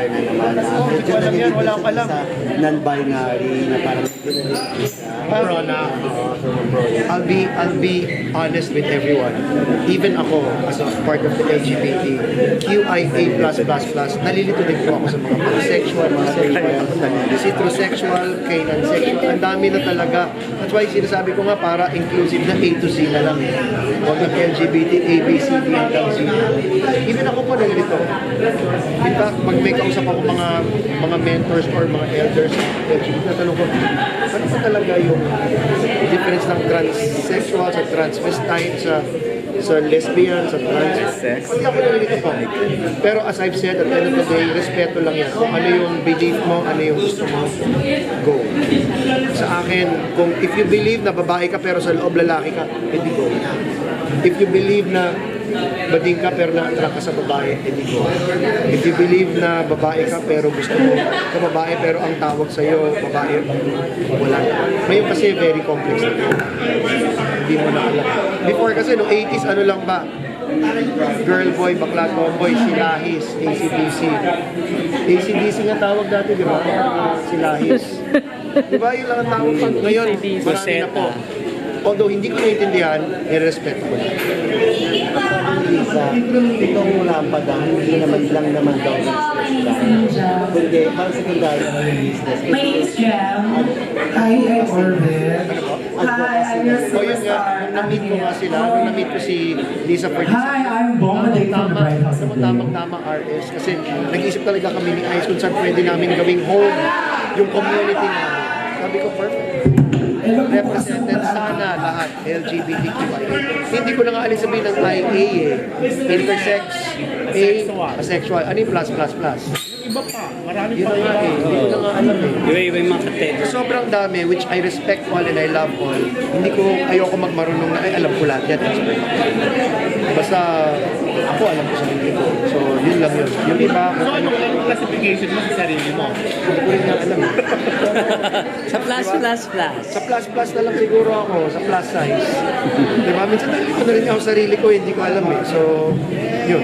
na naman na medyo alam yan, wala akong alam. sa non-binary na parang medyo Pro na. I'll be honest with everyone. Even ako, as a part of the LGBT, QIA+++, nalilito din po ako sa mga pansexual, mga heterosexual, kainansexual. Ang dami na talaga. That's why sinasabi ko nga para inclusive na A to Z na lang. Huwag ng LGBT, A, B, C, D, hanggang Z. Even ako po nalilito. In fact, pag may kausap ako mga mentors or mga elders LGBT, natanong ko, ano pa talaga yung difference ng transsexual sa transvestite, sa lesbian, sa trans. Pag ako nalilito po. Pero as I've said, at the end of the day, respeto lang yan. Kung ano yung belief mo, ano yung gusto mo, go. Sa akin, kung if you believe na babae ka pero sa loob lalaki ka, edi go. If you believe na bading ka pero na-attract ka sa babae, edi go. If you believe na babae ka pero gusto mo ka babae pero ang tawag sa'yo, babae, wala. Ngayon kasi very complex na. Hindi mo na alam. Before kasi no 80s ano lang ba? Girl boy, bakla tomboy, silahis, ACDC. ACDC nga tawag dati, di ba? Silahis. Di ba yun lang ang tawag pag ngayon, marami na po. Although hindi ko naiintindihan, i-respect ko na. Lisa, itong lampada, hindi naman lang naman daw kundi parang secondary na yung business. My name is Jem. Hi, I'm Orbit. Hi, I'm your O yun nga, superstar. nung na-meet ko nga sila, nung na-meet ko si Lisa Ferdinand. Hi, I'm Bombaday from the Bright House of Day. Tamang RS. Kasi nag-iisip talaga kami ni Ice kung saan pwede namin gawing home yung community namin. Sabi ko, perfect. Represented sana lahat LGBTQIA. Hindi ko na nga alis sabihin ng IA eh. Intersex, A, asexual. Ano yung plus? Iba pa, marami Yun pa na nga eh. Hindi ko na nga alam eh. Iba-iba yung mga kategorya. Sobrang dami, which I respect all and I love all. Hindi ko, ayoko magmarunong na, ay alam ko lahat yan. Basta, ako alam ko sa sarili ko. So, yun lang yun. Yung iba, So anong classification mo sa sarili mo? hindi ko rin nga alam eh. Sa plus. Sa plus na lang siguro ako, sa plus size. Diba? Minsan nalilito na rin ako sa sarili ko, hindi ko alam eh. So, yun.